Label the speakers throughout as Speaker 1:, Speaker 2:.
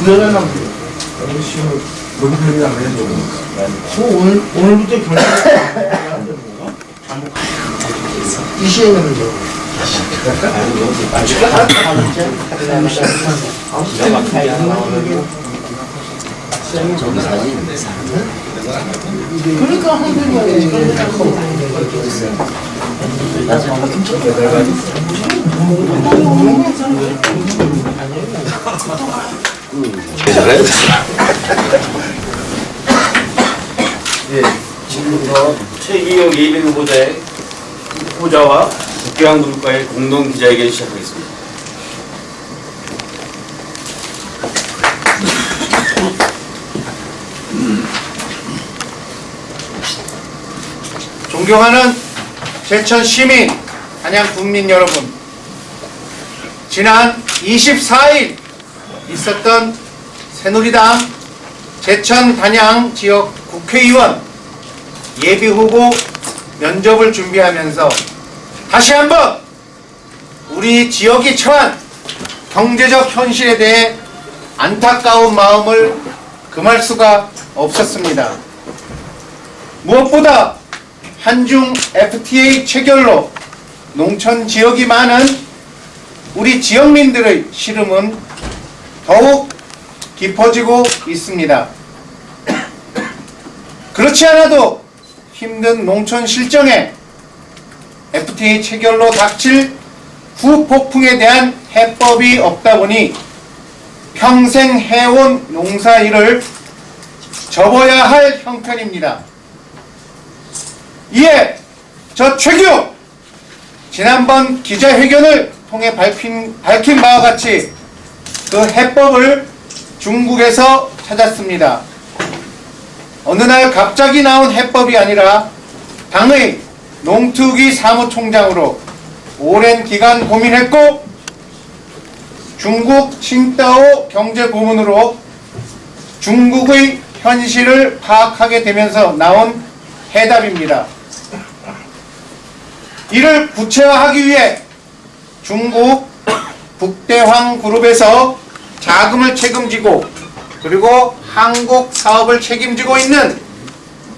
Speaker 1: 그러려면 어르신을 논평이랑 해줘. 오늘부터 결정을 하는 건가? 이 시에는 뭐? 그러니까
Speaker 2: 지금부터 최기영 예비후보자의 후보자와 국회의원그룹과의 공동 기자회견 시작하겠습니다.
Speaker 3: 존경하는 제천 시민, 안양 국민 여러분, 지난 24일 있었던 새누리당 제천 단양 지역 국회의원 예비후보 면접을 준비하면서 다시 한번 우리 지역이 처한 경제적 현실에 대해 안타까운 마음을 금할 수가 없었습니다. 무엇보다 한중 FTA 체결로 농촌 지역이 많은 우리 지역민들의 시름은 더욱 깊어지고 있습니다. 그렇지 않아도 힘든 농촌 실정에 FTA 체결로 닥칠 후폭풍에 대한 해법이 없다 보니 평생 해온 농사일을 접어야 할 형편입니다. 이에 저 최규 지난번 기자회견을 통해 밝힌 바와 같이 그 해법을 중국에서 찾았습니다. 어느 날 갑자기 나온 해법이 아니라 당의 농특위 사무총장으로 오랜 기간 고민했고 중국 칭다오 경제고문으로 중국의 현실을 파악하게 되면서 나온 해답입니다. 이를 구체화하기 위해 중국 북대황 그룹에서 자금을 책임지고 그리고 한국 사업을 책임지고 있는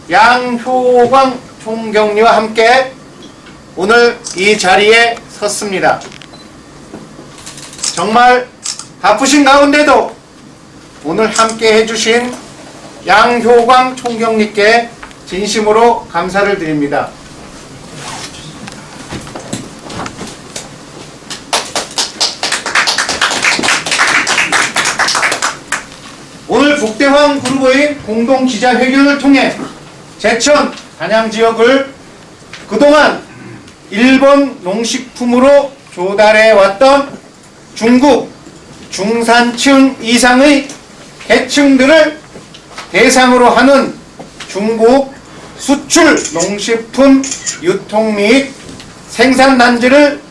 Speaker 3: 양효광 총경리와 함께 오늘 이 자리에 섰습니다. 정말 바쁘신 가운데도 오늘 함께 해주신 양효광 총경리께 진심으로 감사를 드립니다. 오늘 북대황 그룹의 공동 기자회견을 통해 제천 단양 지역을 그동안 일본 농식품으로 조달해 왔던 중국 중산층 이상의 계층들을 대상으로 하는 중국 수출 농식품 유통 및 생산 단지를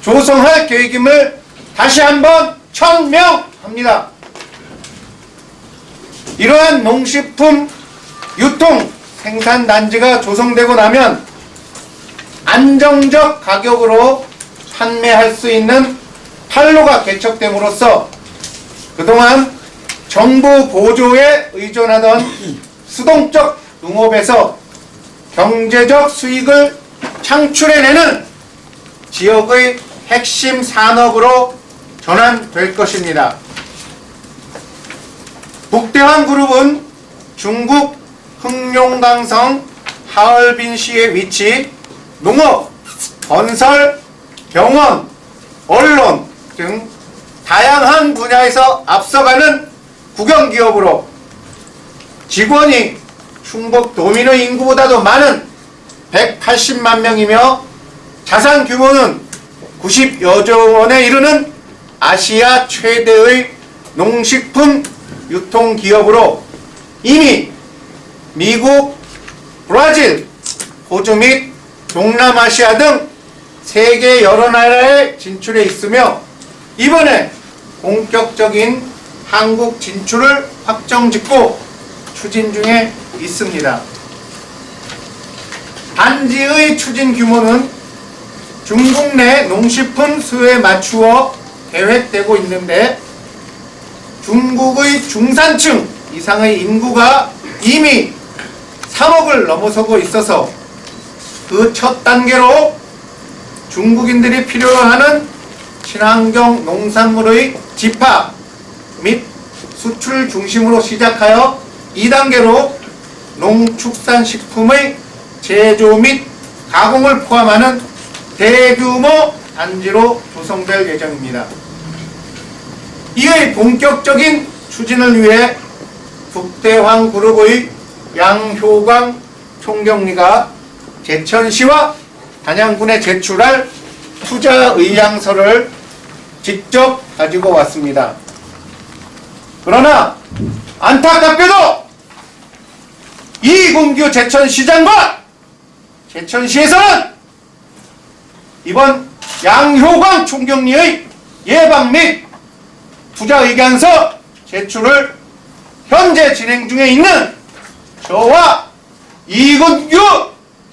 Speaker 3: 조성할 계획임을 다시 한번 천명합니다. 이러한 농식품 유통 생산 단지가 조성되고 나면 안정적 가격으로 판매할 수 있는 판로가 개척됨으로써 그동안 정부 보조에 의존하던 수동적 농업에서 경제적 수익을 창출해내는 지역의 핵심 산업으로 전환될 것입니다. 북대황 그룹은 중국 흑룡강성 하얼빈시에 위치 농업, 건설, 병원, 언론 등 다양한 분야에서 앞서가는 국영기업으로 직원이 충북 도민의 인구보다도 많은 180만 명이며 자산 규모는 90여조 원에 이르는 아시아 최대의 농식품 유통기업으로 이미 미국, 브라질, 호주 및 동남아시아 등 세계 여러 나라에 진출해 있으며 이번에 본격적인 한국 진출을 확정짓고 추진 중에 있습니다. 단지의 추진 규모는 중국 내 농식품 수요에 맞추어 계획되고 있는데 중국의 중산층 이상의 인구가 이미 3억을 넘어서고 있어서 그 첫 단계로 중국인들이 필요로 하는 친환경 농산물의 집합 및 수출 중심으로 시작하여 2단계로 농축산식품의 제조 및 가공을 포함하는 대규모 단지로 조성될 예정입니다. 이의 본격적인 추진을 위해 북대황 그룹의 양효광 총경리가 제천시와 단양군에 제출할 투자 의향서를 직접 가지고 왔습니다. 그러나 안타깝게도 이군규 제천시장과 제천시에서는 이번 양효광 총경리의 예방 및 투자 의견서 제출을 현재 진행 중에 있는 저와 이군규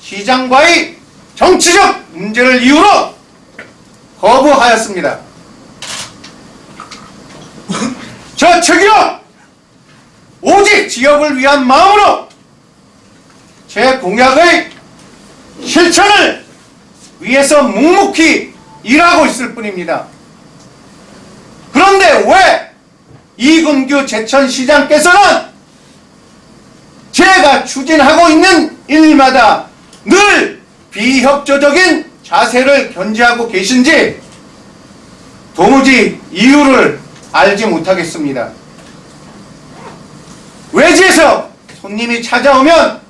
Speaker 3: 시장과의 정치적 문제를 이유로 거부하였습니다. 저 측이요 오직 지역을 위한 마음으로 제 공약의 실천을 위해서 묵묵히 일하고 있을 뿐입니다. 그런데 왜 이군규 제천시장께서는 제가 추진하고 있는 일마다 늘 비협조적인 자세를 견지하고 계신지 도무지 이유를 알지 못하겠습니다. 외지에서 손님이 찾아오면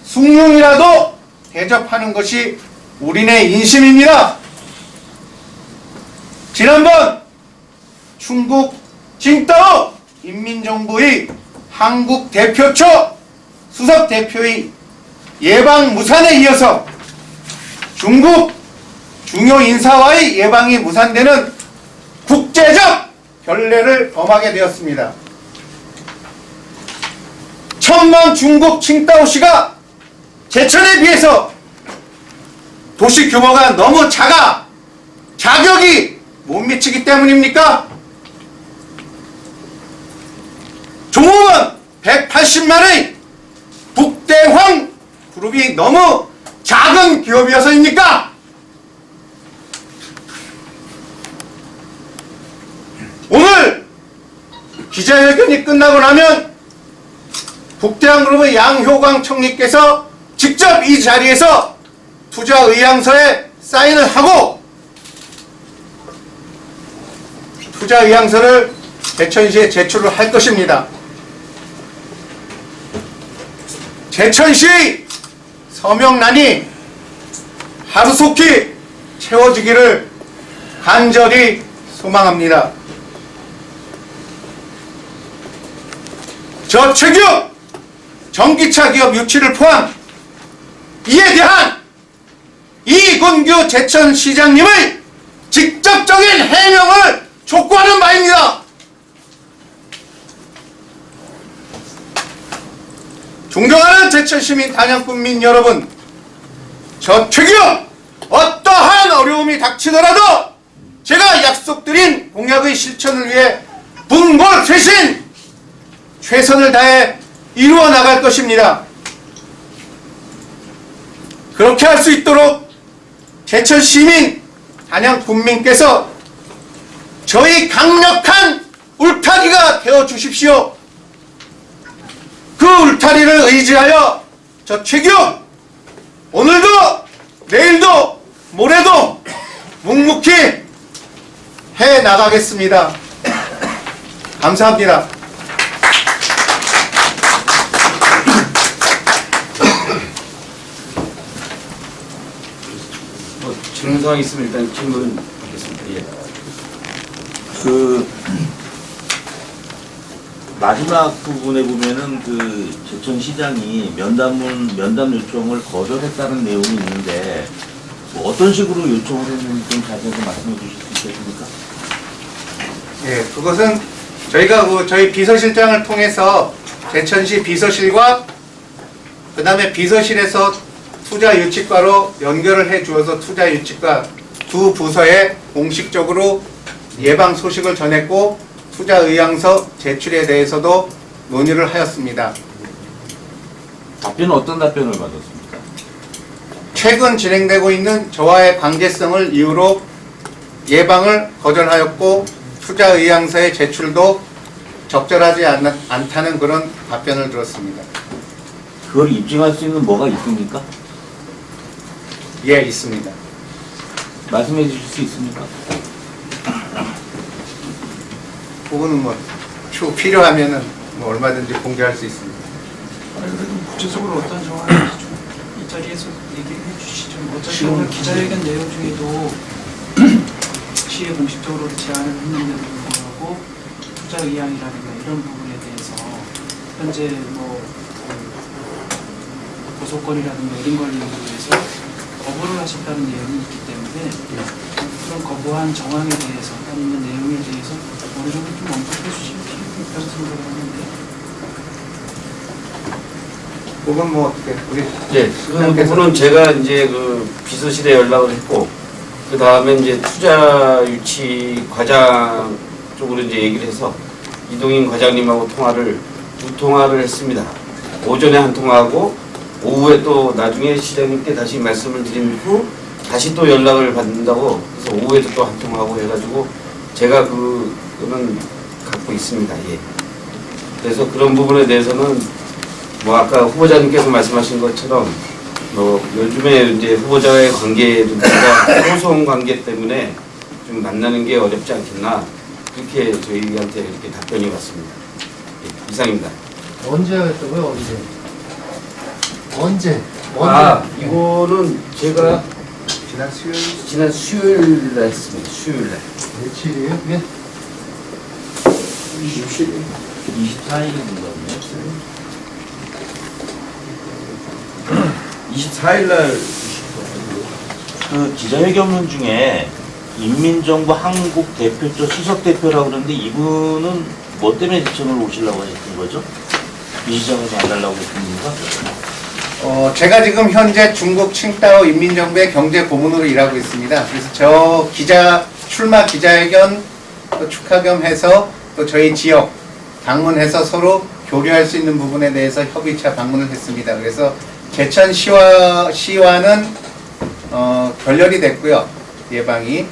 Speaker 3: 숭늉이라도 대접하는 것이 우리네 인심입니다. 지난번 중국 징따오 인민정부의 한국 대표처 수석 대표의 예방 무산에 이어서 중국 중요 인사와의 예방이 무산되는 국제적 결례를 범하게 되었습니다. 천만 중국 칭따오시가 제천에 비해서 도시 규모가 너무 작아 자격이 못 미치기 때문입니까? 종업원 180만의 북대황 그룹이 너무 작은 기업이어서입니까? 오늘 기자회견이 끝나고 나면 북대황 그룹의 양효광 총리께서 직접 이 자리에서 투자 의향서에 사인을 하고 투자 의향서를 제천시에 제출을 할 것입니다. 제천시의 서명란이 하루속히 채워지기를 간절히 소망합니다. 저체기업, 전기차 기업 유치를 포함 이에 대한 이군규 제천시장님의 직접적인 해명을 촉구하는 바입니다. 존경하는 제천시민 단양군민 여러분, 저체기업 어떠한 어려움이 닥치더라도 제가 약속드린 공약의 실천을 위해 분골쇄신 최선을 다해 이루어 나갈 것입니다. 그렇게 할 수 있도록 제천시민 단양군민께서 저희 강력한 울타리가 되어 주십시오. 그 울타리를 의지하여 저 최기업 오늘도 내일도 모레도 묵묵히 해 나가겠습니다. 감사합니다.
Speaker 2: 질문 사항이 있으면 일단 질문 받겠습니다. 예.
Speaker 4: 그 마지막 부분에 보면은 그 제천시장이 면담 요청을 거절했다는 내용이 있는데 뭐 어떤 식으로 요청을 했는지 좀 자세하게 말씀해 주실 수 있겠습니까?
Speaker 3: 예, 그것은 저희가 저희 비서실장을 통해서 제천시 비서실과 그 다음에 비서실에서 투자 유치과로 연결을 해 주어서 투자 유치과 두 부서에 공식적으로 예방 소식을 전했고 투자 의향서 제출에 대해서도 논의를 하였습니다.
Speaker 4: 답변은 어떤 답변을 받았습니까?
Speaker 3: 최근 진행되고 있는 저와의 관계성을 이유로 예방을 거절하였고 투자 의향서의 제출도 적절하지 않다는 그런 답변을 들었습니다.
Speaker 4: 그걸 입증할 수 있는 뭐가 있습니까?
Speaker 3: 예, 있습니다.
Speaker 4: 말씀해 주실 수 있습니까?
Speaker 3: 그거는 뭐 추후 필요하면은 뭐 얼마든지 공개할 수 있습니다.
Speaker 5: 그래도 구체적으로 어떤 정황인지 좀 이 자리에서 얘기해 주시죠. 어차피 오늘 기자회견 내용 중에도 시에 공식적으로 제안을 했는데도 불구하고 투자 의향이라든가 이런 부분에 대해서 현재 뭐 고소권이라든가 이런 걸 이유해서 거부를 하셨다는 내용이 있기 때문에 그런 거부한 정황에 대해서 아니면 내용에 대해서 어느 정도 좀 언급해 주실 필요가 있다고 생각을 하는데.
Speaker 3: 그건 뭐 어떻게 우리
Speaker 2: 예, 그 부분은 제가 이제 그 비서실에 연락을 했고, 그 다음에 이제 투자 유치 과장 쪽으로 이제 얘기를 해서 이동인 과장님하고 두 통화를 했습니다. 오전에 한 통화하고 오후에 또 나중에 시장님께 다시 말씀을 드린 후 다시 또 연락을 받는다고 그래서 오후에도 또 한 통화하고 해가지고 제가 그거는 갖고 있습니다. 예. 그래서 그런 부분에 대해서는 뭐 아까 후보자님께서 말씀하신 것처럼 뭐 요즘에 이제 후보자의 관계가 소송 관계 때문에 좀 만나는 게 어렵지 않겠나 그렇게 저희한테 이렇게 답변이 왔습니다. 예, 이상입니다.
Speaker 1: 언제 했다고요? 언제?
Speaker 2: 아, 이거는 제가
Speaker 3: 지난 수요일
Speaker 2: 지난 수요일 날 했습니다. 수요일 날.
Speaker 1: 며칠이에요? 그게?
Speaker 4: 24일인가 보네.
Speaker 2: 24일 날
Speaker 4: 그 기자회견문 중에 인민정부 한국 대표처 수석 대표라고 그러는데 이분은 뭐 때문에 대천을 오시려고 하셨던 거죠? 이 시장을 만나려고 했던 건가?
Speaker 3: 제가 지금 현재 중국 칭다오 인민정부의 경제고문으로 일하고 있습니다. 그래서 저 출마 기자회견 또 축하 겸 해서 또 저희 지역 방문해서 서로 교류할 수 있는 부분에 대해서 협의차 방문을 했습니다. 그래서 제천 시와는 결렬이 됐고요. 예방이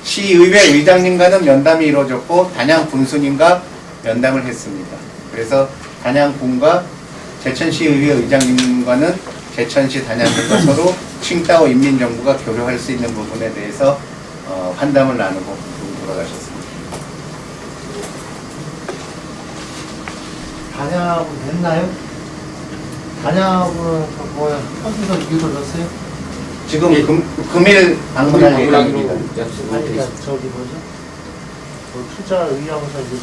Speaker 3: 시의회 의장님과는 면담이 이루어졌고 단양 군수님과 면담을 했습니다. 그래서 단양군과 제천시의회 의장님과는 제천시 단양군과 서로 칭다오 인민정부가 교류할 수 있는 부분에 대해서 환담을 나누고 돌아가셨습니다.
Speaker 1: 단양하고 됐나요? 단양하고는 뭐야? 어디서 이유를 넣었어요?
Speaker 3: 지금 금일 방문할 예정입니다.
Speaker 1: 아니, 그러니까 저기 뭐죠? 그 투자 의향서 이제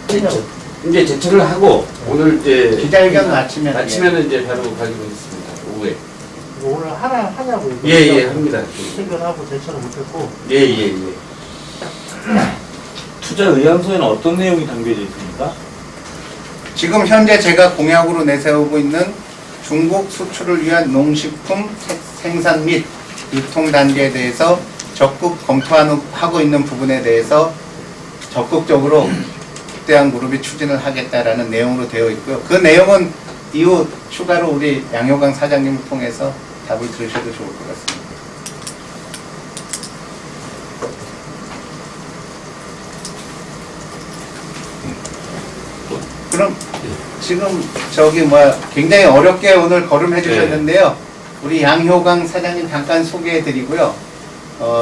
Speaker 1: 전달되나요?
Speaker 2: 이제 제출을 하고 오늘 이제
Speaker 3: 기자회견 마치면
Speaker 2: 아침에는 이제 바로 가기로 했습니다. 오후에.
Speaker 1: 오늘 하냐고요?
Speaker 2: 예, 합니다.
Speaker 1: 해결하고 대처를 못했고.
Speaker 2: 예.
Speaker 4: 투자 의향서에는 어떤 내용이 담겨져 있습니까?
Speaker 3: 지금 현재 제가 공약으로 내세우고 있는 중국 수출을 위한 농식품 생산 및 유통 단계에 대해서 적극 검토하고 있는 부분에 대해서 적극적으로 국대한그룹이 추진을 하겠다라는 내용으로 되어 있고요. 그 내용은 이후 추가로 우리 양효강 사장님을 통해서 답을 들으셔도 좋을 것 같습니다. 그럼 지금 굉장히 어렵게 오늘 걸음해 주셨는데요. 우리 양효강 사장님 잠깐 소개해 드리고요.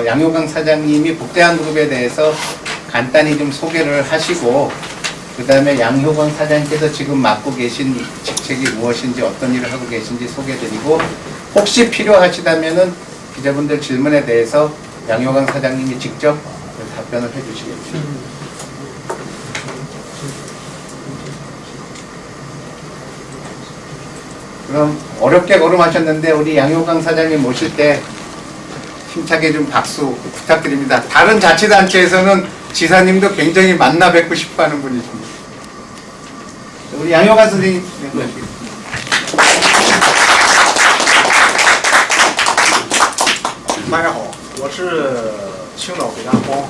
Speaker 3: 양효강 사장님이 국대한그룹에 대해서 간단히 좀 소개를 하시고 그 다음에 양효강 사장님께서 지금 맡고 계신 직책이 무엇인지 어떤 일을 하고 계신지 소개해 드리고 혹시 필요하시다면은 기자분들 질문에 대해서 양효강 사장님이 직접 답변을 해 주시겠습니다. 그럼 어렵게 걸음하셨는데 우리 양효강 사장님 모실 때 힘차게 좀 박수 부탁드립니다. 다른 자치단체에서는 지사님도 굉장히 만나 뵙고 싶어 하는 분이십니다. 우리 양효강 선생님. 네.
Speaker 6: 大家好，我是青岛北大荒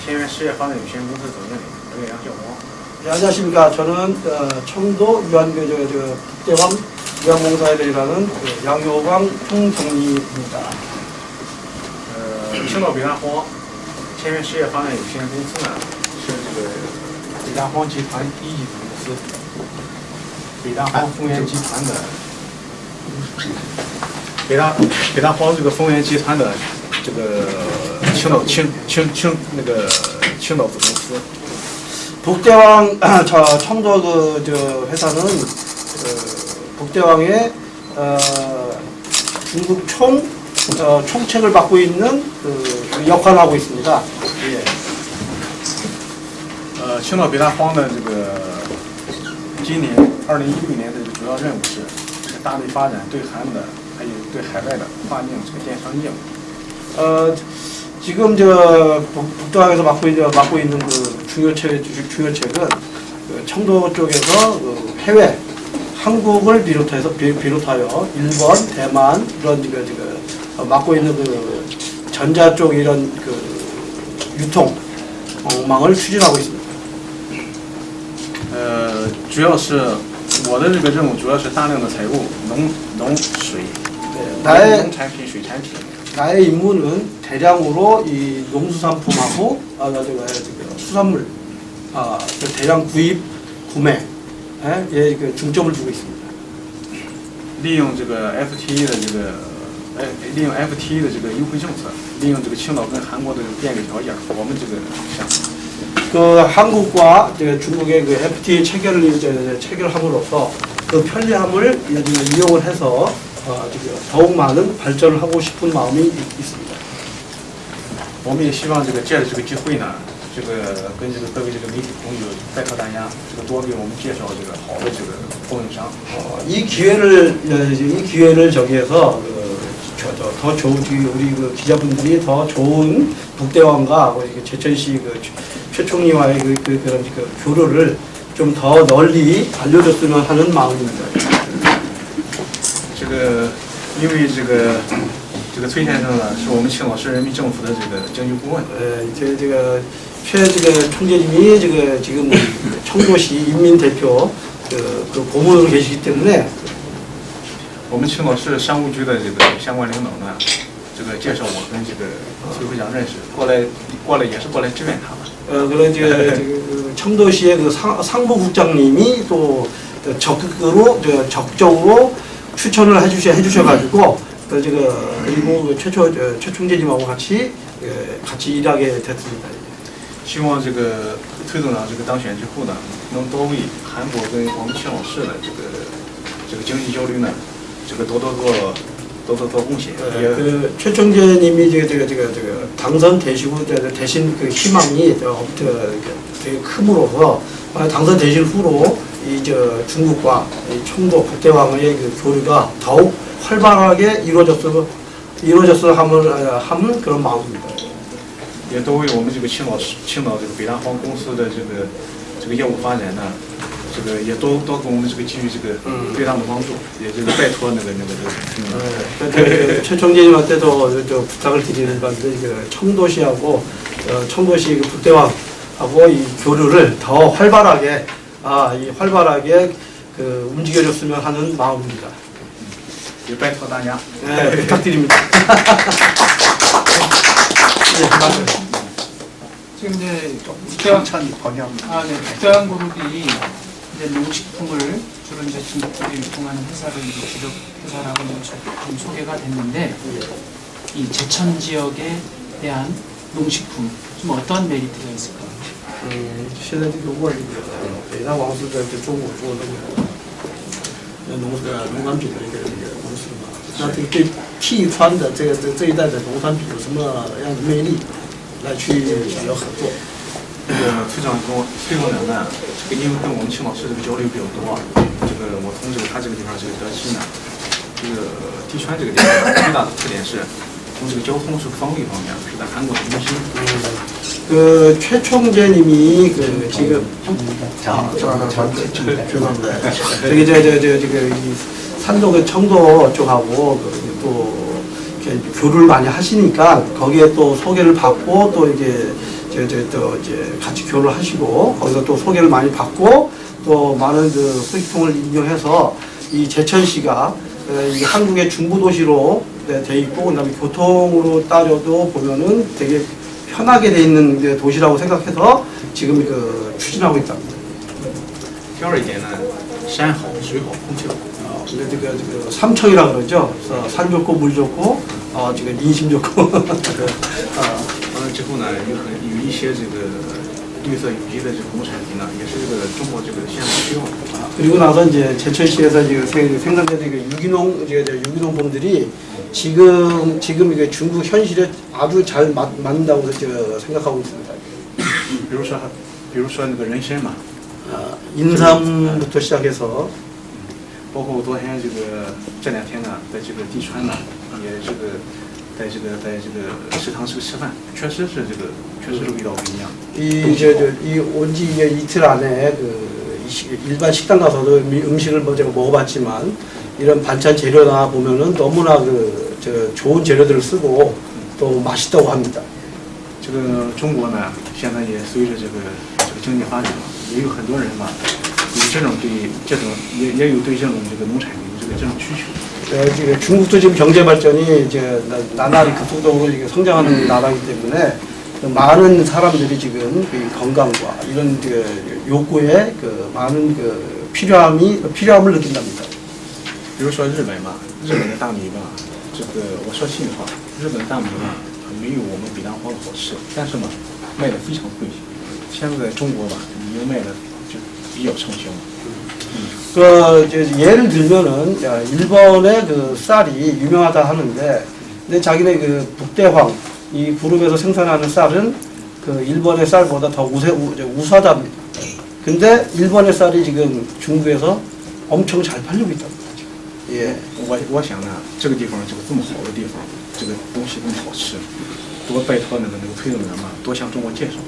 Speaker 6: 千源实业发展有限公司总经理杨晓光。
Speaker 7: 네, 안녕하십니까. 저는 청도 북대왕 유한공사에 일하는 양효광 총정리입니다.
Speaker 6: 青岛北大荒千源实业发展有限公司呢，是这个北大荒集团一级子公司，北大荒丰源集团的北大荒这个丰源集团的这个青岛子公司。
Speaker 7: 북대왕 청도 회사는 북대왕의 중국 총책을 맡고 있는 역할을 하고 있습니다. 예.
Speaker 6: 青岛北大荒的这个今年2016年的主要任务是大力发展对韩的还有对海外的跨境这个电商业务。
Speaker 7: 지금 북대왕에서 맡고 있는 그 중요책은 청도 쪽에서 해외 한국을 비롯하여 일본, 대만 이런 맡고 있는 그 전자 쪽 이런 그 유통망을 추진하고 있습니다.
Speaker 6: 主要是我的这个任务主要是大量的财务农水 农产品水产品。
Speaker 7: 나의 임무는 대량으로 이 농수산품하고 수산물 대량 구입 구매에 중점을 두고 있습니다.
Speaker 6: 利用这个 FTA 的这个优惠政策，利用这个青岛跟韩国的便利条件，我们这个项目。
Speaker 7: 그 한국과 중국의 그 FTA 체결함으로써 그 편리함을 이용을 해서 더욱 많은 발전을 하고 싶은 마음이 있습니다.
Speaker 6: 我们也希望这个借着这个机会呢，这个跟这个各位这个媒体朋友拜托大家，这个多给我们介绍这个好的这个供应商。
Speaker 7: 이 기회를 저기해서 더 좋은 우리 그 기자분들이 더 좋은 북대왕과 우리 제천시 최 총리와의 그런 교류를 좀 더 널리 알려줬으면 하는 마음입니다.
Speaker 6: 这个因为这个崔先生呢，是我们青岛市人民政府的这个经济顾问。
Speaker 7: 최 총재님이 지금 청도시 인민대표 그 고문으로 계시기 때문에
Speaker 6: 我们青岛市商务局的这个相关领导呢，这个介绍我跟这个崔会长认识，过来也是过来支援他们。
Speaker 7: 그런 청도시의 그 상부국장님이 또 적극적으로 추천을 해주셔가지고 그리고 최 총재님하고 같이 일하게 됐습니다.
Speaker 6: 希望这个崔总长这个当选之后呢，能多为韩国跟我们青岛市的这个经济交流呢，这个多做贡献。
Speaker 7: 최 총재님이 당선되시고 대신 그 희망이 되게 크므로서 당선되신 후로 중국과 청도 북대왕의 그 교류가 더욱 활발하게 이루어졌으면 하는 그런 마음입니다.
Speaker 6: 也都为我们这个青岛这个北大荒公司的这个业务发展呢，这个也都给我们这个给予这个最大的帮助，也这个拜托
Speaker 7: 최 총재님한테도 부탁을 드리는 건데 청도시하고 청도시 북대왕하고 이 교류를 더 활발하게 움직여줬으면 하는 마음입니다.
Speaker 6: 也拜托大家。
Speaker 7: 부탁드립니다.
Speaker 5: 지금 이제
Speaker 3: 천천히 번역.
Speaker 5: 북대왕 그룹이 이제 농식품을 주로 이제 중국들이 유통하는 회사를 이제 주력 회사라고 좀 소개가 됐는데 이 제천 지역에 대한 농식품 좀 어떤 메리트가 있을까요?
Speaker 7: 现在这个问北大王是在中国做农产品的一个公司嘛，那这个对替川的这一带的农产品有什么样的魅力来去要合作？
Speaker 6: 这个崔总长呢，这个因为跟我们青岛市这个交流比较多，这个我从他这个地方这个得知呢，这个地川这个地方最大的特点是从这个交通方便方面是在韩国的中心。
Speaker 7: 최 총재님이 지금 산도 청도 쪽하고 또 이렇게 교류를 많이 하시니까 거기에 또 소개를 받고 또 이게 또 이제 같이 교류를 하시고 거기서 또 소개를 많이 받고 또 많은 그 소식통을 인용해서 이 제천시가 이 한국의 중부 도시로 돼 있고 그다음에 교통으로 따져도 보면은 되게 편하게 돼 있는 그 도시라고 생각해서 지금 그 추진하고 있답니다.
Speaker 6: 第二一点呢，山好水好空气好。
Speaker 7: 그 삼청이라 그러죠. 그래서 산 좋고 물 좋고 지금 인심 좋고
Speaker 6: 完了之后呢，有一些这个绿色有机的这个农产品呢，也是这个中国这个现在需要的。
Speaker 7: 그리고 나서 이제 제천시에서 지금 생산되는 그 유기농분들이 지금 이게 중국 현실에 아주 잘 맞는다고 제가 생각하고 있습니다.
Speaker 6: 比如说那个人参嘛，
Speaker 7: 인삼부터 시작해서
Speaker 6: 包括昨天这两天呢，在这个地川呢，也在这个食堂吃饭，确实是味道不一样。
Speaker 7: 이 온지 이틀 안에 그 일반 식당 가서도 음식을 제가 먹어봤지만 이런 반찬 재료나 보면은 너무나 좋은 재료들을 쓰고 또 맛있다고 합니다.
Speaker 6: 这个中国呢，现在也随着这个经济发展，也有很多人嘛，有这种也有对这种农产品这种需求。
Speaker 7: 지금 중국도 지금 경제 발전이 이제 나날이 급속도로 성장하는 나라이기 때문에 많은 사람들이 지금 그 건강과 이런 그 욕구에 그 많은 그 필요함을 느낀답니다.
Speaker 6: 比如说日本嘛，日本的大米嘛，我说心里话，日本的大米嘛，没有我们北大荒好吃，但是嘛，卖的非常贵。现在中国吧，已经卖的就比较畅销。
Speaker 7: 예를 들면은 일본의 그 쌀이 유명하다 하는데, 근데 자기네 그 북대황 이 그룹에서 생산하는 쌀은 그 일본의 쌀보다 더 우수하답니다. 근데 일본의 쌀이 지금 중국에서 엄청 잘 팔리고 있답니다. 예.
Speaker 6: 我想呢，这个地方这么好的地方，这个东西这么好吃，多拜托那个推动人嘛，多向中国介绍。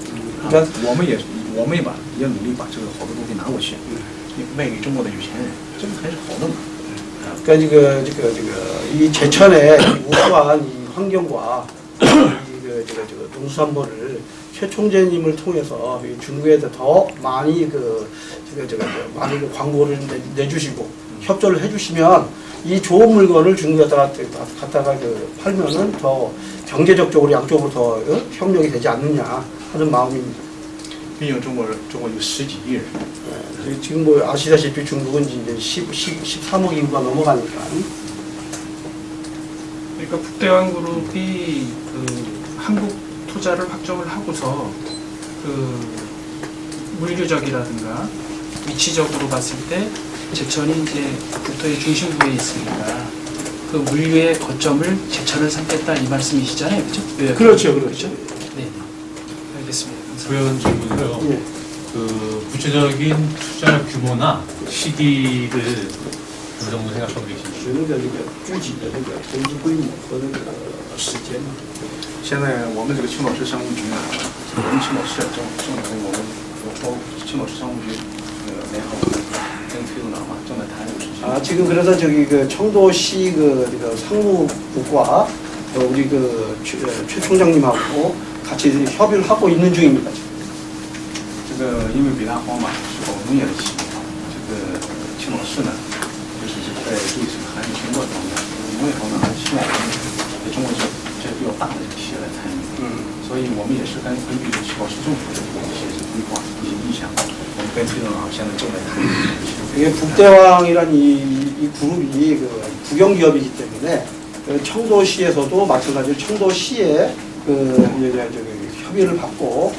Speaker 6: 我们也努力把这个好的东西拿过去。 卖给中国的有钱人，这个还是好的嘛。
Speaker 7: 그러니까 이 제천의 우수한 이 환경과 농수산물을 최 총재님을 통해서 중국에서 더 많이 많이 광고를 내주시고 협조를 해주시면 이 좋은 물건을 중국에다가 갖다가 팔면은 더 경제적으로 양쪽으로 더 협력이 되지 않느냐 하는 마음입니다.
Speaker 6: 毕竟中国有10几亿人。
Speaker 7: 지금 뭐 아시다시피 중국은 이제 13억 인구가 넘어가니까.
Speaker 5: 그러니까 북대왕 그룹이 그 한국 투자를 확정을 하고서 그 물류적이라든가 위치적으로 봤을 때 제천이 이제 국토의 중심부에 있으니까 그 물류의 거점을 제천을 삼겠다 이 말씀이시잖아요, 그렇죠?
Speaker 7: 그렇죠.
Speaker 5: 네, 알겠습니다.
Speaker 8: 부연 질문이요.
Speaker 7: 예.
Speaker 8: 그 구체적인 투자 규모나 시기를 어느 정도 생각하고 계신지.
Speaker 7: 具体的这个投资规模和那个时间。
Speaker 6: 现在我们这个青岛市商务局呢，我们青岛市政府青岛市商务局联合跟崔总长嘛正在谈这个事情。
Speaker 7: 지금 그래서 저기 그 청도시 그 상무국과 우리 최 총장님하고 같이 협의를 하고 있는 중입니다. 지금.
Speaker 6: 这个因为北大荒嘛是搞农业的企业，青岛市呢就是在对这个含义全国方面，农业方面还是希望中国这比较大的企业来参与。所以我们也是根据青岛市政府的一些规划、一些意向，我们跟崔总长现在正在谈。
Speaker 7: 이게 북대왕이란 이 그룹이 국영 기업이기 때문에 청도시에서도 마찬가지로 청도시에 협의를 받고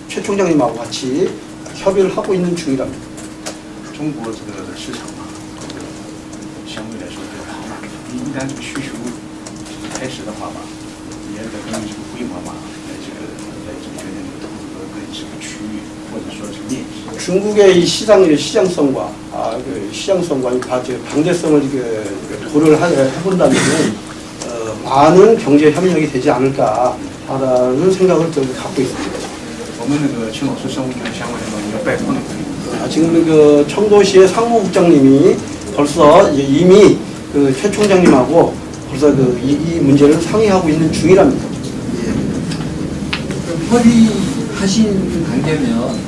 Speaker 7: 최 총장님하고 같이 협의를 하고 있는 중이랍니다.
Speaker 6: 中国这个市场嘛，相对来说比较庞大，一旦这个需求开始的话吧，也得根据这个规模嘛，来决定这个投资跟这个区域或者说是面积。
Speaker 7: 중국의 이 시장성과 이 방대성을 고려를 해본다면 많은 경제 협력이 되지 않을까라는 생각을 갖고 있습니다.
Speaker 6: 我们那个青岛市商务局相关的要拜访的。
Speaker 7: 지금 청도시의 상무국장님이 벌써 이미 최 총장님하고 벌써 이 문제를 상의하고 있는 중이랍니다.
Speaker 9: 협의하신 관계면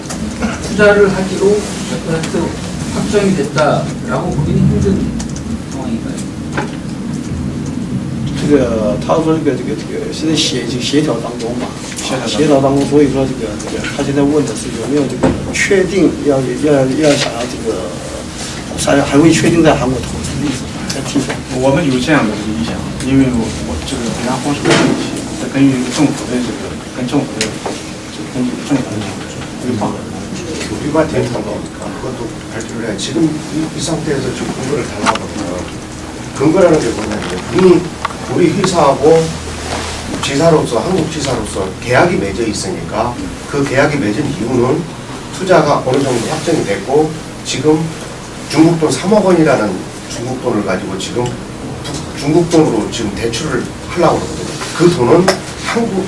Speaker 9: 투자를 하기로 100% 확정이 됐다라고 보기는 힘든 상황인가요?
Speaker 7: 这个他说现在协调当中嘛，协调当中，所以说他现在问的是有没有这个确定要想要这个还会确定在韩国投资的意思，在提出。
Speaker 6: 我们有这样的一个意向，因为我这个北洋荒水的问题，在根据政府的这个跟政府的根据政府的这个规划。
Speaker 10: 우리가 되는 거니까 그것도 발표를 해. 지금 이 상태에서 지금 근거를 달라거든요. 근거라는 게 뭐냐면 우리 회사하고 지사로서 한국 지사로서 계약이 맺어 있으니까 그 계약이 맺은 이유는 투자가 어느 정도 확정이 됐고 지금 중국 돈 3억 원이라는 중국 돈을 가지고 지금 중국 돈으로 지금 대출을 하려고 그러거든요. 그 돈은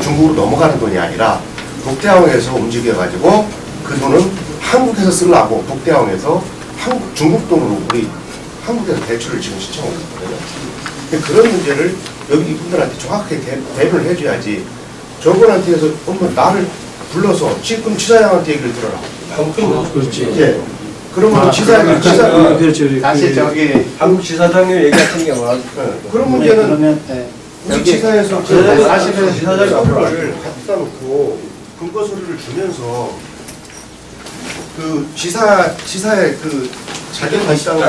Speaker 10: 중국으로 넘어가는 돈이 아니라 북대항에서 움직여가지고 그 돈은 한국에서 쓰려고 북대항에서 중국 돈으로 우리 한국에서 대출을 지금 신청하고 있거든요. 그런 문제를 여기 이분들한테 정확하게 대변을 해줘야지. 저분한테 해서 나를 불러서 지금 지사장한테 얘기를 들어라.
Speaker 7: 그렇지.
Speaker 10: 예. 그러면 지사장이
Speaker 7: 그렇죠.
Speaker 3: 다시 저기
Speaker 10: 한국 지사장님 얘기 같은 경우는 그런 문제는 우리 지사에서 사실은 지사장이 서류를 갖다 놓고 근거 서류를 주면서 그 지사의 그 자격 발상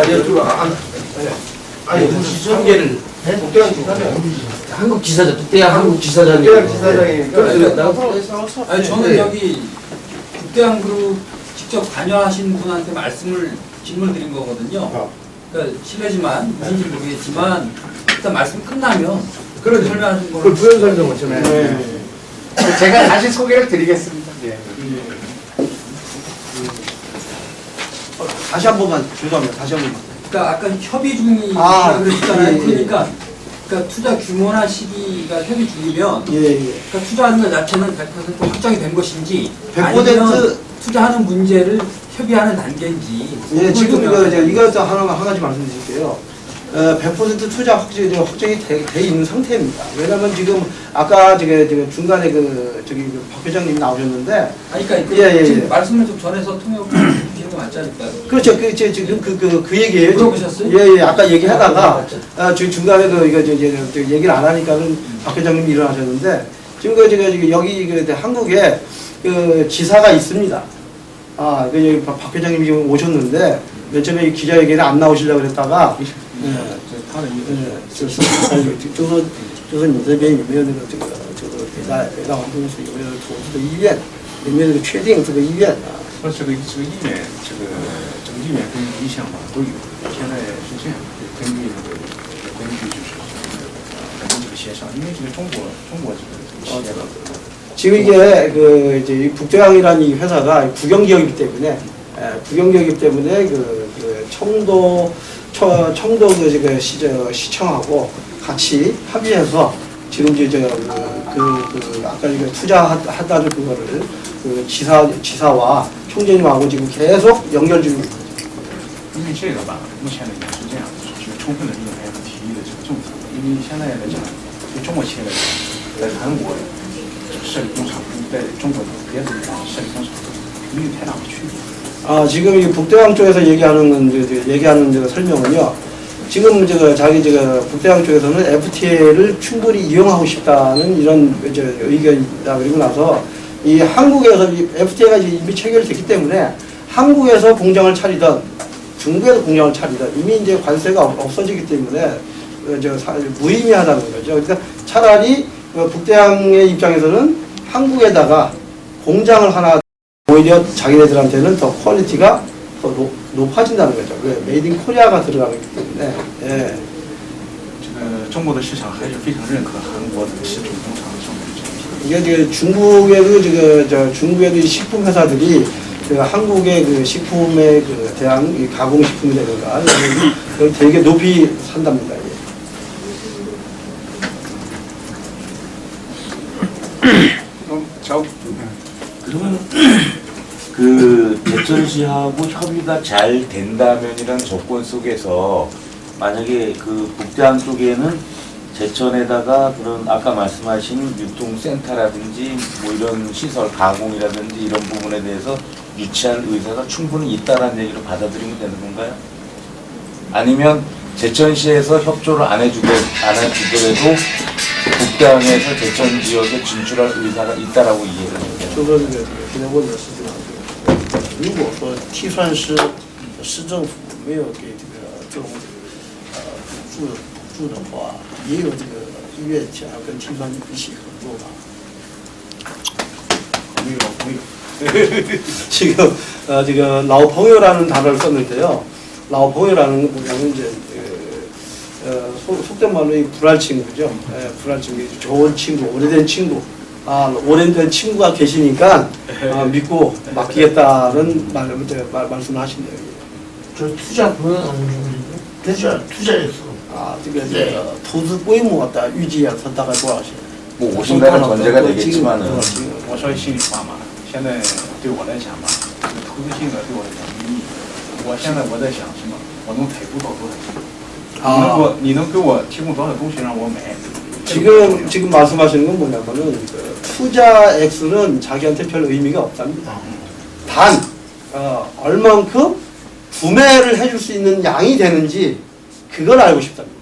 Speaker 10: 아니
Speaker 1: 전개를
Speaker 10: 북대한 지사장
Speaker 9: 한국 지사장, 북대한 한국 지사장이.
Speaker 10: 북대한 지사장이니까
Speaker 9: 아니 저는 여기 북대한 그룹 직접 관여하신 분한테 질문을 드린 거거든요. 그러니까 실례지만 무슨지 모르겠지만 일단 말씀 끝나면
Speaker 10: 그런
Speaker 9: 설명하신
Speaker 10: 그
Speaker 9: 거를
Speaker 10: 부연 설명을 좀 해.
Speaker 3: 제가 다시 소개를 드리겠습니다. 예.
Speaker 7: 다시 한 번만 죄송합니다. 다시 한 번만.
Speaker 9: 그러니까 아까 협의 중이라고 그랬잖아요.
Speaker 7: 예, 예.
Speaker 9: 그러니까 투자 규모나 시기가 협의 중이면
Speaker 7: 예.
Speaker 9: 그러니까 투자하는 것 자체는 100% 확정이 된 것인지
Speaker 7: 100%
Speaker 9: 아니면 투자하는 문제를 협의하는 단계인지.
Speaker 7: 예, 지금 이거 한 가지 말씀드릴게요. 100% 투자 확정이 돼 있는 상태입니다. 왜냐면 지금 아까 중간에 박 회장님이 나오셨는데.
Speaker 9: 아니, 그러니까 지금 말씀을 좀 전해서 통역 드리는 거 맞지 않을까요?
Speaker 7: 그렇죠. 지금 그 얘기예요.
Speaker 9: 물어보셨어요?
Speaker 7: 예, 아까 얘기하다가 중간에 이거 얘기를 안 하니까는 박 회장님이 일어나셨는데 지금 여기 한국에 그 지사가 있습니다. 여기 박 회장님이 지금 오셨는데 맨 처음에 기자회견에 안 나오시려고 그랬다가 就是你这边有没有那个北大王公司有没有投资的意愿，有没有确定这个意愿啊？
Speaker 6: 这个意愿，这个意愿跟意向吧都有。现在是这样，根据就是这个协商，因为这个中国这个企业的。
Speaker 7: 지금 이게 이제 북대항이라는 이 회사가 국영기업이기 때문에 청도 시청하고 같이 합의해서 지금 아까 투자하다는 그거를 지사와 총재님하고 지금 계속 연결 중입니다.
Speaker 6: 因为这个吧，目前来讲是这样的，就是充分的利用 FTA 的这个政策。因为现在来讲，对中国企业来讲，在韩国设立工厂，在中国别的地方设立工厂，没有太大的区别。
Speaker 7: 지금 이 북대항 쪽에서 얘기하는 설명은요. 지금 북대항 쪽에서는 FTA를 충분히 이용하고 싶다는 이런 의견이 있다. 그리고 나서 이 한국에서 이 FTA가 이미 체결이 됐기 때문에 한국에서 공장을 차리던 중국에서 공장을 차리던 이미 이제 관세가 없어지기 때문에 무의미하다는 거죠. 그러니까 차라리 북대항의 입장에서는 한국에다가 공장을 하나 오히려 자기네들한테는 더 퀄리티가 더 높아진다는 거죠. 왜? 메이드 인 코리아가 들어가기 때문에. 예.
Speaker 6: 中国的市场还是非常认可韩国的食品工厂的这种产品。
Speaker 7: 이게 중국에도 식품 회사들이 한국의 식품에 대한 가공 식품이라든가 되게 높이 산답니다.
Speaker 4: 그러면 그 제천시하고 협의가 잘 된다면이라는 조건 속에서 만약에 그 북대항 쪽에는 제천에다가 그런 아까 말씀하신 유통센터라든지 뭐 이런 시설 가공이라든지 이런 부분에 대해서 유치할 의사가 충분히 있다는 얘기로 받아들이면 되는 건가요? 아니면 제천시에서 협조를 안 해주더라도 국대항에서 제천 지역에 진출할 의사가 있다라고 이해를 해요.
Speaker 7: 就说这个现在问的是这样的，如果说替算师市政府没有给这个这种补助的话，也有这个医院想要跟替算一起合作吧。没有。지금这个老朋友라는 단어를 썼는데요. 老朋友라는 건 뭐냐면 이제 속된 말로 이 불알 친구죠. 불알 친구, 좋은 친구, 오래된 친구. 오랜된 친구가 계시니까 믿고 맡기겠다는 말씀을 하신대요.
Speaker 1: 저 투자 금액은 어느 정도 투자했어.
Speaker 7: 这个投资规模的预计大概多少钱？
Speaker 4: 뭐 오신다는 전제가 되겠지만은
Speaker 6: 我说心里话嘛，现在对我来讲吧，投资金额对我来讲没意义。我现在我在想什么？我能采购到多少钱？你能给我提供多少东西让我买？
Speaker 7: 지금 말씀하시는 건 뭐냐면은 투자 액수는 자기한테 별 의미가 없답니다. 단 얼만큼 구매를 해줄 수 있는 양이 되는지 그걸 알고 싶답니다.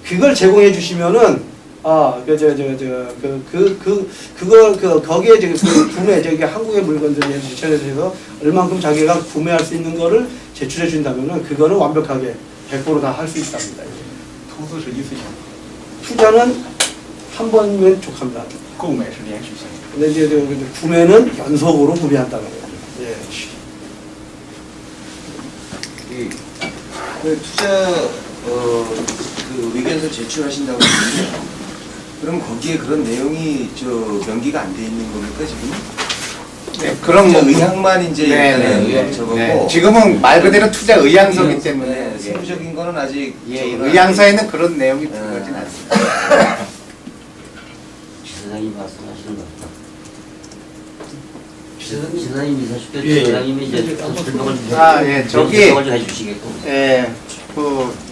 Speaker 7: 그걸 제공해 주시면은 거기에 구매 한국의 물건들이 제천에서 얼만큼 자기가 구매할 수 있는 거를 제출해 준다면은 그거는 완벽하게 100% 다 할 수 있답니다. 투자는 한 번이면 족합니다.
Speaker 6: 购买是连续性。
Speaker 7: 근데 이제 구매는 연속으로 구매한다는 거죠. 예.
Speaker 10: 그 투자 그 의견서 제출하신다고 했는데 그럼 거기에 그런 내용이 명기가 안 돼 있는 겁니까 지금?
Speaker 3: 네, 그런 뭐
Speaker 10: 의향만 이제 일단은 적었고
Speaker 3: 네, 지금은 말 그대로 투자 의향서이기 때문에
Speaker 10: 세부적인 거는 아직
Speaker 3: 의향서에는 그런 내용이 들어가진 않습니다.
Speaker 11: 지사장님 말씀하시는 겁니다. 지사장님이 사실 지사장님이 이제 설명을
Speaker 3: 예, 저기
Speaker 11: 해주시겠고.
Speaker 3: 예,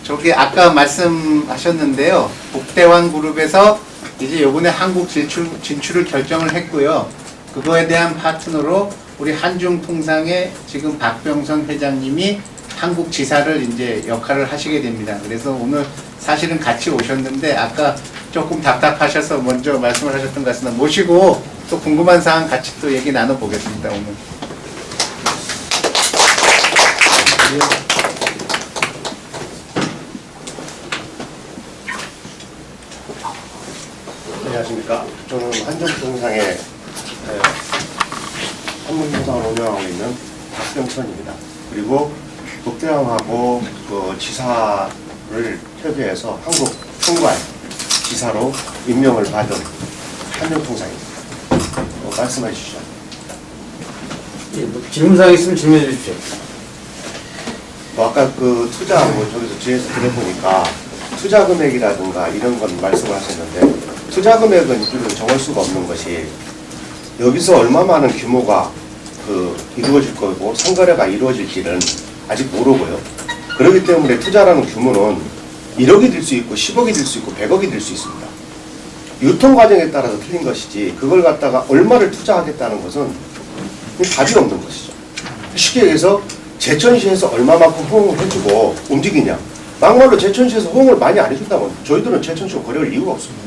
Speaker 3: 저기 아까 말씀하셨는데요. 북대왕 그룹에서 이제 이번에 한국 진출을 결정을 했고요. 그거에 대한 파트너로 우리 한중통상의 지금 박병선 회장님이 한국 지사를 이제 역할을 하시게 됩니다. 그래서 오늘 사실은 같이 오셨는데 아까 조금 답답하셔서 먼저 말씀을 하셨던 것 같습니다. 모시고 또 궁금한 사항 같이 또 얘기 나눠보겠습니다. 오늘.
Speaker 10: 안녕하십니까. 저는 한정통상의 한문통상을 운영하고 있는 박병선입니다. 그리고 북대왕하고 그 지사를 협의해서 한국 총괄 지사로 임명을 받은 한정통상입니다. 말씀해 주시죠.
Speaker 2: 예, 질문사항 있으면 질문해 주십시오.
Speaker 10: 아까 그 투자 저기서 뒤에서 들어보니까 투자 금액이라든가 이런 건 말씀을 하셨는데 투자 금액은 이를 정할 수가 없는 것이 여기서 얼마만한 규모가 이루어질 거고 상거래가 이루어질지는 아직 모르고요. 그렇기 때문에 투자라는 규모는 1억이 될 수 있고 10억이 될 수 있고 100억이 될 수 있습니다. 유통 과정에 따라서 틀린 것이지 그걸 갖다가 얼마를 투자하겠다는 것은 답이 없는 것이죠. 쉽게 얘기해서 제천시에서 얼마만큼 호응을 해주고 움직이냐. 막말로 제천시에서 호응을 많이 안 해준다면 저희들은 제천시와 거래할 이유가 없습니다.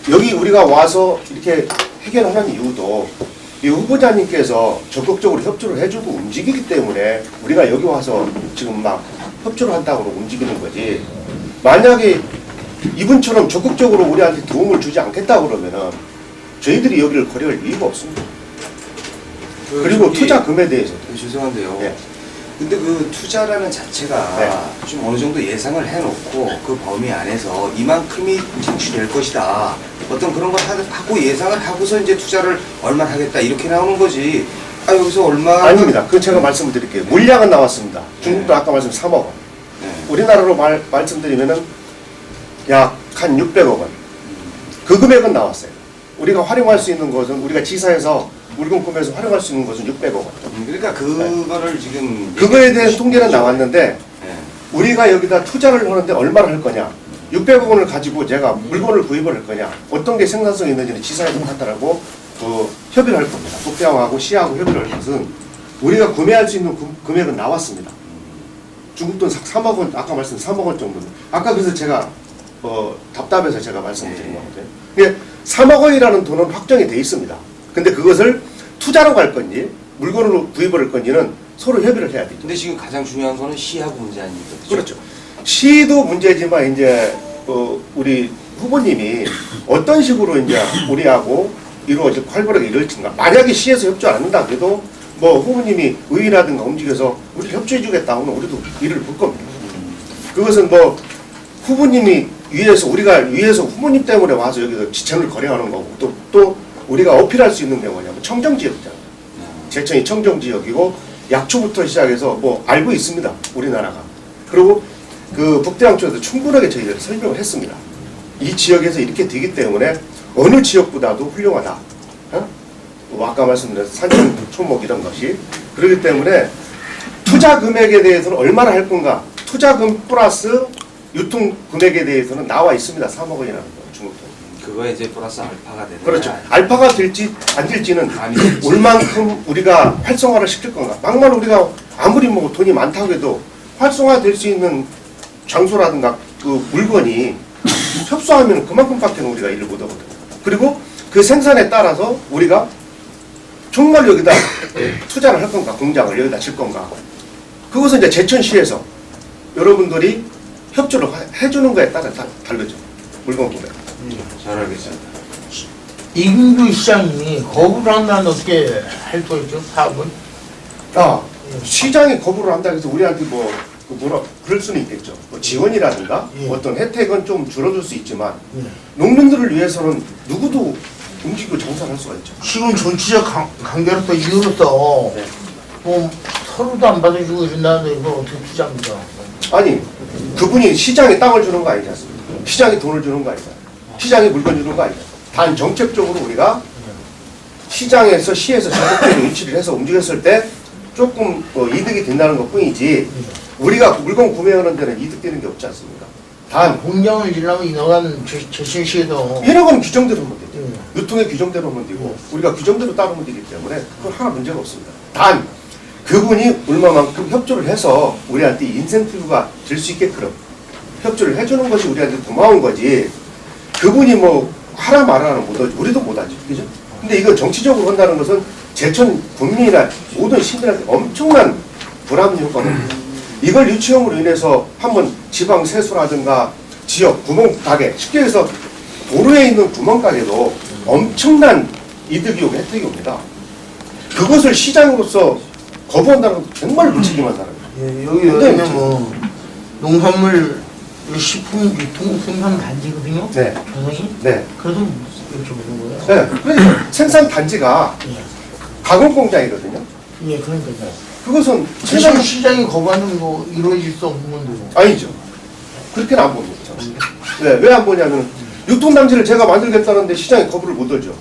Speaker 10: 여기 우리가 와서 이렇게 해결하는 이유도 이 후보자님께서 적극적으로 협조를 해주고 움직이기 때문에 우리가 여기 와서 지금 막 협조를 한다고 움직이는 거지. 만약에 이분처럼 적극적으로 우리한테 도움을 주지 않겠다 그러면은 저희들이 여기를 거래할 이유가 없습니다. 그리고 투자 금에 대해서
Speaker 12: 죄송한데요.
Speaker 10: 네.
Speaker 12: 근데 그 투자라는 자체가 좀 어느 정도 예상을 해놓고 그 범위 안에서 이만큼이 창출될 것이다. 어떤 그런 걸 하고 예상을 하고서 이제 투자를 얼마 하겠다 이렇게 나오는 거지. 여기서 얼마?
Speaker 10: 아닙니다. 그 제가 말씀을 드릴게요. 물량은 나왔습니다. 중국도 아까 말씀 3억 원. 우리나라로 말씀드리면은 약 한 600억 원. 그 금액은 나왔어요. 우리가 활용할 수 있는 것은 우리가 지사에서 물건 구매해서 활용할 수 있는 것은 600억 원.
Speaker 12: 그러니까 그거를 지금
Speaker 10: 그거에 대한 통계는 나왔는데 우리가 여기다 투자를 하는데 얼마를 할 거냐. 600억 원을 가지고 제가 물건을 구입을 할 거냐, 어떤 게 생산성이 있는지는 지사에서 판단하고 협의를 할 겁니다. 북대왕하고 시하고 협의를 할 것은 우리가 구매할 수 있는 금액은 나왔습니다. 중국 돈 3억 원, 아까 말씀 3억 원 정도. 아까 그래서 제가 답답해서 제가 말씀을 드린 거거든요. 근데 3억 원이라는 돈은 확정이 돼 있습니다. 근데 그것을 투자로 갈 건지 물건으로 구입을 할 건지는 서로 협의를 해야 되죠.
Speaker 12: 근데 지금 가장 중요한 거는 시하고 문제 아닙니까?
Speaker 10: 그렇죠. 시도 문제지만 이제 우리 후보님이 어떤 식으로 이제 우리하고 이루어질 활발하게 이룰지인가. 만약에 시에서 협조 안 한다 그래도 뭐 후보님이 의회라든가 움직여서 우리 협조해주겠다 하면 우리도 일을 볼 겁니다. 그것은 뭐 후보님이 우리가 위에서 후보님 때문에 와서 여기서 지천을 거래하는 거고 또 우리가 어필할 수 있는 게 뭐냐면 청정지역이잖아요. 제천이 청정지역이고 약초부터 시작해서 뭐 알고 있습니다. 우리나라가. 그리고 그 북대왕 쪽에서 충분하게 저희들이 설명을 했습니다. 이 지역에서 이렇게 되기 때문에 어느 지역보다도 훌륭하다. 아까 말씀드린 산천, 초목 이런 것이. 그렇기 때문에 투자 금액에 대해서는 얼마나 할 건가. 투자금 플러스 유통 금액에 대해서는 나와 있습니다. 3억 원이라는 거, 중국 돈.
Speaker 12: 그거에 이제 플러스 알파가 되는.
Speaker 10: 그렇죠. 알파가 될지 안 될지는 올 만큼 우리가 활성화를 시킬 건가. 막말 우리가 아무리 뭐 돈이 많다고 해도 활성화될 수 있는 장소라든가 그 물건이 협소하면 그만큼밖에는 우리가 일을 못하거든요. 그리고 그 생산에 따라서 우리가 정말 여기다 투자를 할 건가, 공장을 여기다 질 건가. 그것은 이제 제천시에서 여러분들이 협조를 해주는 거에 따라 다르죠. 물건 구매.
Speaker 12: 잘 알겠습니다.
Speaker 13: 이근규 시장이 거부를 한다면 어떻게 할 거죠? 사업은?
Speaker 10: 시장이 거부를 한다 해서 우리한테 그럴 수는 있겠죠. 뭐 지원이라든가 어떤 혜택은 좀 줄어들 수 있지만 농민들을 위해서는 누구도 움직이고 장사를 할 수가 있죠.
Speaker 13: 지금 정치적 관계로서 이유로서 뭐 서로도 안 받아주고 이런다는데 이걸 어떻게 투자합니까?
Speaker 10: 아니 그분이 시장에 땅을 주는 거 아니지 않습니까? 시장에 돈을 주는 거 아니잖아요. 시장에 물건 주는 거 아니잖아요. 단 정책적으로 우리가 시장에서 시에서 적극적으로 유치를 해서 움직였을 때 조금 이득이 된다는 것 뿐이지 우리가 물건 구매하는 데는 이득되는 게 없지 않습니까? 단
Speaker 13: 공장을 지려면 인허가는 제천시에도
Speaker 10: 인허가는 규정대로 하면 되죠. 유통의 규정대로 하면 되고 우리가 규정대로 따르면 되기 때문에 그건 하나 문제가 없습니다. 단 그분이 얼마만큼 협조를 해서 우리한테 인센티브가 될 수 있게끔 협조를 해주는 것이 우리한테 고마운 거지 그분이 뭐 하라 말하라는 못하지 우리도 못하지 그죠? 근데 이거 정치적으로 한다는 것은 제천 국민이나 모든 시민한테 엄청난 불합리 효과가 옵니다. 이걸 유치형으로 인해서 한번 지방 세수라든가 지역 구멍가게 쉽게 해서 도로에 있는 구멍가게도 엄청난 이득이 오고 혜택이 옵니다. 그것을 시장으로서 거부한다는 것도 정말 무책임하다는 거예요.
Speaker 13: 예, 여기 여기는 뭐 농산물 식품 유통 생산 단지거든요.
Speaker 10: 네.
Speaker 13: 조성이.
Speaker 10: 네.
Speaker 13: 그래도 여쭤보는 거예요.
Speaker 10: 네. 그러니까 생산 단지가 가공 공장이거든요.
Speaker 13: 예, 그러니까요.
Speaker 10: 그것은
Speaker 13: 제천 시장이 거부하는 거 이루어질 수 없는 건데요.
Speaker 10: 아니죠. 그렇게는 안 봅니다. 네, 왜 안 보냐면 유통단지를 제가 만들겠다는데 시장이 거부를 못 들죠.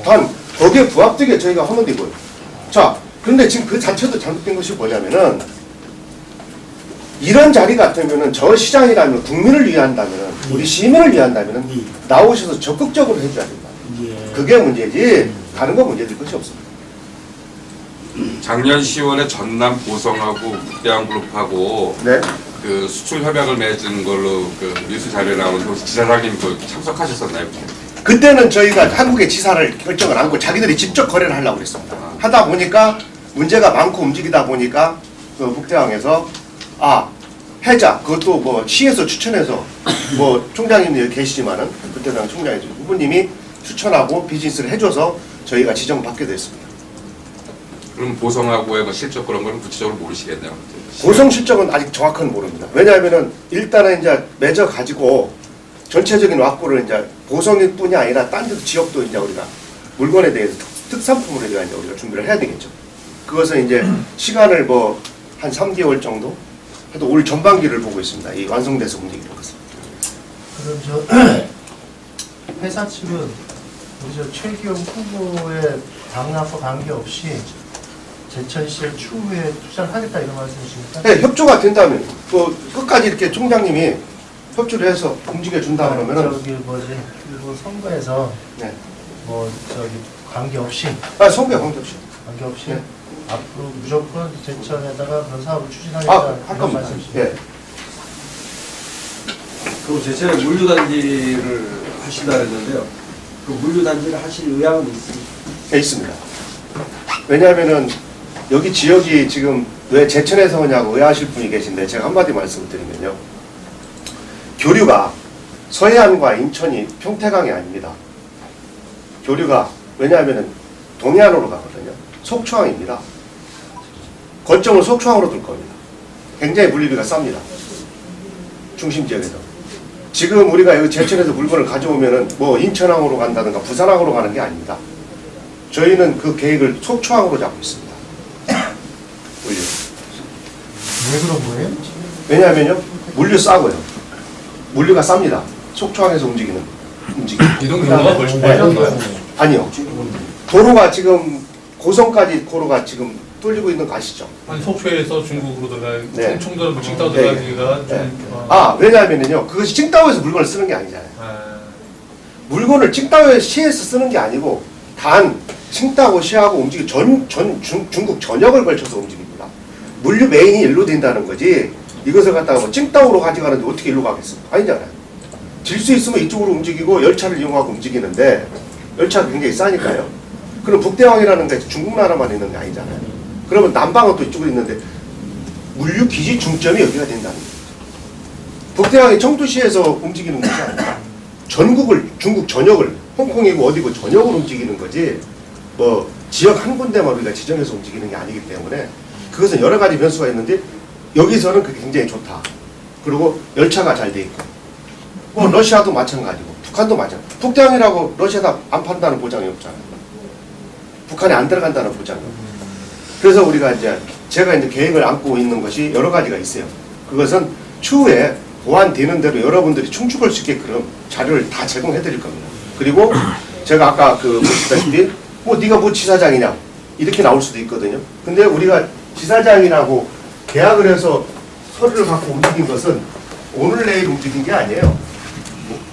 Speaker 10: 단 거기에 부합되게 저희가 하면 되고요. 자, 그런데 지금 그 자체도 잘못된 것이 뭐냐면은 이런 자리 같으면은 저 시장이라면 국민을 위한다면은 우리 시민을 위한다면은 나오셔서 적극적으로 해줘야 된다. 그게 문제지 다른 거 문제 될 것이 없습니다.
Speaker 14: 작년 10월에 전남 보성하고 북대왕그룹하고
Speaker 10: 네.
Speaker 14: 그 수출 협약을 맺은 걸로 그 뉴스 자료에 나오는데 혹시 지사장님 그 참석하셨었나요?
Speaker 10: 그때는 저희가 한국의 지사를 결정을 안 하고 자기들이 직접 거래를 하려고 그랬습니다. 하다 보니까 문제가 많고 움직이다 보니까 그 북대왕에서 해자 그것도 뭐 시에서 추천해서 뭐 총장님도 여기 계시지만은 그때 당시 총장이죠. 후보님이 추천하고 비즈니스를 해줘서 저희가 지정받게 됐습니다.
Speaker 14: 그럼 보성하고의 뭐 실적 그런 거는 구체적으로 모르시겠네요.
Speaker 10: 보성 실적은 아직 정확하게 모릅니다. 왜냐하면은 일단은 이제 맺어 가지고 전체적인 확보를 이제 보성뿐이 아니라 딴 데도 지역도 이제 우리가 물건에 대해서 특산품으로 이제 우리가 준비를 해야 되겠죠. 그것은 이제 시간을 뭐 한 3개월 정도 해도 올 전반기를 보고 있습니다. 이 완성돼서 움직이는 것은.
Speaker 1: 그럼 저 회사 측은 우리 저 최기영 후보의 당락과 관계없이 제천시의 추후에 투자를 하겠다 이런 말씀이십니까?
Speaker 10: 네, 협조가 된다면 그 끝까지 이렇게 총장님이 협조를 해서 움직여준다 그러면은
Speaker 1: 저기 뭐지 일부 선거에서
Speaker 10: 네.
Speaker 1: 뭐 저기 관계없이
Speaker 10: 선거에 관계없이
Speaker 1: 관계없이
Speaker 10: 네.
Speaker 1: 앞으로 무조건 제천에다가 그런 사업을 추진하겠다
Speaker 10: 할
Speaker 1: 이런
Speaker 10: 겁니다.
Speaker 1: 말씀이시죠?
Speaker 10: 예.
Speaker 15: 그 제천에 물류단지를 하신다 그랬는데요. 그 물류단지를 하실 의향은 있습니까?
Speaker 10: 네, 있습니다. 왜냐하면은 여기 지역이 지금 왜 제천에서 오냐고 의아하실 분이 계신데 제가 한마디 말씀을 드리면요. 교류가 서해안과 인천이 평택항이 아닙니다. 교류가 왜냐하면은 동해안으로 가거든요. 속초항입니다. 거점을 속초항으로 둘 겁니다. 굉장히 물류비가 쌉니다. 중심 지역에서. 지금 우리가 여기 제천에서 물건을 가져오면은 뭐 인천항으로 간다든가 부산항으로 가는 게 아닙니다. 저희는 그 계획을 속초항으로 잡고 있습니다. 물류.
Speaker 1: 왜 그런 거예요?
Speaker 10: 왜냐하면요, 물류 싸고요. 물류가 쌉니다. 속초항에서 움직임.
Speaker 8: 이동 경로가 훨씬 빨리 않나요?
Speaker 10: 아니요. 도로가 지금 고성까지 도로가 지금 뚫리고 있는 거 아시죠?
Speaker 8: 아니 속초에서 중국으로 들어가
Speaker 10: 네.
Speaker 8: 충청도로 칭다오
Speaker 10: 네.
Speaker 8: 들어가기가
Speaker 10: 네.
Speaker 8: 좀
Speaker 10: 왜냐하면요, 그것이 칭다오에서 물건을 쓰는 게 아니잖아요. 물건을 칭다오에 시에서 쓰는 게 아니고 단 칭다오 시하고 움직이 중국 전역을 걸쳐서 움직입니다. 물류 메인이 일로 된다는 거지 이것을 갖다가 뭐 칭다오로 가져가는데 어떻게 일로 가겠습니까? 아니잖아요. 질 수 있으면 이쪽으로 움직이고 열차를 이용하고 움직이는데 열차가 굉장히 싸니까요. 그럼 북대왕이라는 게 중국 나라만 있는 게 아니잖아요. 그러면 남방은 또 이쪽으로 있는데 물류 기지 중점이 여기가 된다는 거죠. 북대왕이 청두시에서 움직이는 것이 아니라 전국을 중국 전역을 홍콩이고 어디고 전역을 움직이는 거지 뭐 지역 한 군데만 우리가 지정해서 움직이는 게 아니기 때문에 그것은 여러 가지 변수가 있는데 여기서는 그게 굉장히 좋다. 그리고 열차가 잘 돼 있고 뭐 러시아도 마찬가지고 북한도 마찬가지고 북대왕이라고 러시아다 안 판다는 보장이 없잖아요. 북한에 안 들어간다는 보장이 없고 그래서 우리가 이제 제가 이제 계획을 안고 있는 것이 여러 가지가 있어요. 그것은 추후에 보완되는 대로 여러분들이 충족할 수 있게끔 자료를 다 제공해 드릴 겁니다. 그리고 제가 아까 보시다시피 뭐 네가 뭐 지사장이냐 이렇게 나올 수도 있거든요. 근데 우리가 지사장이라고 계약을 해서 서류를 갖고 움직인 것은 오늘 내일 움직인 게 아니에요.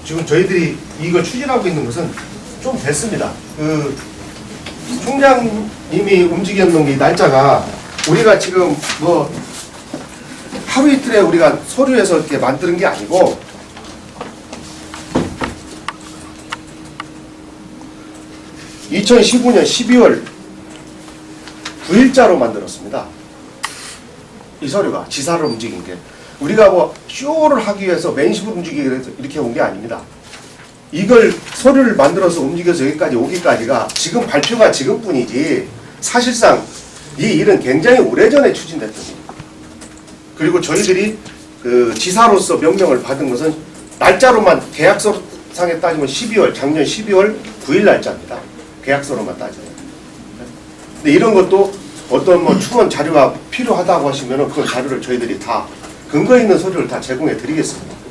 Speaker 10: 지금 저희들이 이걸 추진하고 있는 것은 좀 됐습니다. 총장님이 움직였는 이 날짜가 우리가 지금 뭐 하루 이틀에 우리가 서류에서 이렇게 만드는 게 아니고 2015년 12월 9일자로 만들었습니다. 이 서류가 지사를 움직인 게 우리가 뭐 쇼를 하기 위해서 맨십으로 움직이기 위해서 이렇게 온 게 아닙니다. 이걸 서류를 만들어서 움직여서 여기까지 오기까지가 지금 발표가 지금뿐이지 사실상 이 일은 굉장히 오래전에 추진됐던 일입니다. 그리고 저희들이 그 지사로서 명령을 받은 것은 날짜로만 계약서상에 따지면 작년 12월 9일 날짜입니다. 계약서로만 따지면. 근데 이런 것도 어떤 뭐 충원 자료가 필요하다고 하시면은 그 자료를 저희들이 다 근거 있는 서류를 다 제공해 드리겠습니다.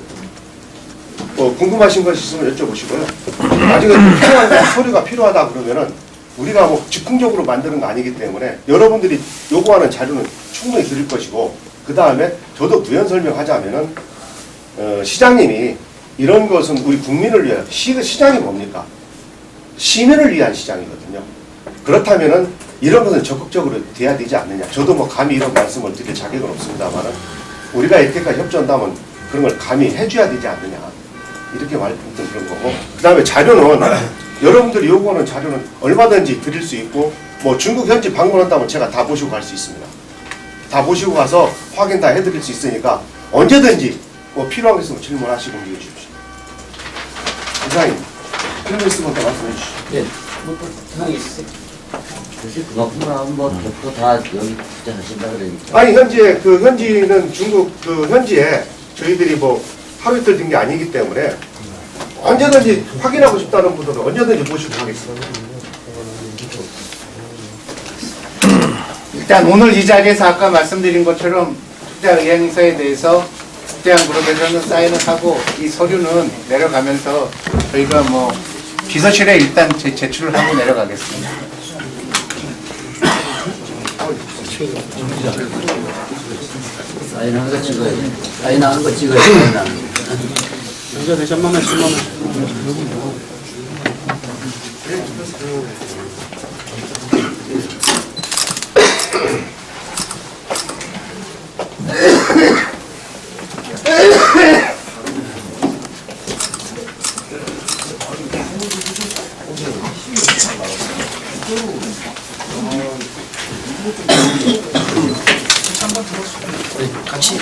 Speaker 10: 궁금하신 것 있으면 여쭤보시고요. 나중에 필요한 서류가 필요하다 그러면은 우리가 뭐 즉흥적으로 만드는 거 아니기 때문에 여러분들이 요구하는 자료는 충분히 드릴 것이고 그 다음에 저도 부연 설명하자면은 시장님이 이런 것은 우리 국민을 위해 시장이 뭡니까? 시민을 위한 시장이거든요. 그렇다면은 이런 것은 적극적으로 돼야 되지 않느냐. 저도 뭐 감히 이런 말씀을 드릴 자격은 없습니다만은 우리가 이렇게까지 협조한다면 그런 걸 감히 해줘야 되지 않느냐. 이렇게 말했던 그런 거고. 그 다음에 자료는 여러분들이 요구하는 자료는 얼마든지 드릴 수 있고 뭐 중국 현지 방문한다면 제가 다 보시고 갈 수 있습니다. 다 보시고 가서 확인 다 해드릴 수 있으니까 언제든지 뭐 필요한 게 있으면 질문하시고 움직여 주십시오. 이상입니다. 필요 있으면 더 말씀해 주시죠.
Speaker 11: 네, 뭐또 상황이 있으세요? 사실 그만큼만 하면 뭐 대표 다 여기 투자하신다 그러니까.
Speaker 10: 아니 현지는 중국 현지에 저희들이 뭐 하루 이틀 된 게 아니기 때문에 언제든지 확인하고 싶다는 분들은 언제든지 모시고 가겠습니다.
Speaker 3: 일단 오늘 이 자리에서 아까 말씀드린 것처럼 투자 의향서에 대해서 투자그룹에서는 사인을 하고 이 서류는 내려가면서 저희가 뭐 비서실에 일단 제출을 하고 내려가겠습니다.
Speaker 11: 사인한 거 찍어야지. 사인한 거 찍어야지. 사인하는 거.
Speaker 7: 연결 다시 한 번만 10만 원.
Speaker 11: 같이.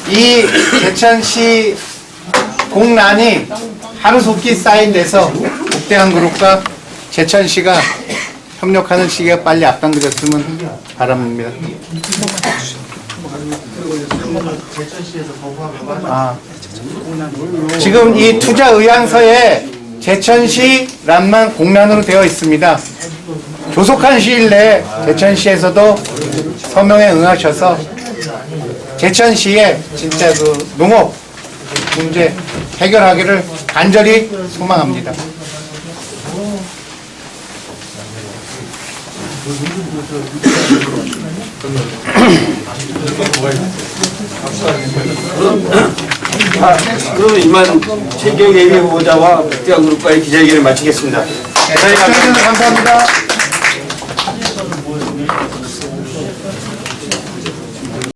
Speaker 3: 이 제천시 공란이 하루속히 사인돼서 북대한 그룹과 제천시가 협력하는 시기가 빨리 앞당겨졌으면 바랍니다. 지금 이 투자 의향서에 제천시란만 공란으로 되어 있습니다. 조속한 시일 내에 제천시에서도 서명에 응하셔서 제천시에 진짜 그 농업 문제 해결하기를 간절히 소망합니다.
Speaker 2: 그럼 이만 최경 예비 후보자와 북대한 그룹과의 기자회견을 마치겠습니다.
Speaker 3: 네, 감사합니다.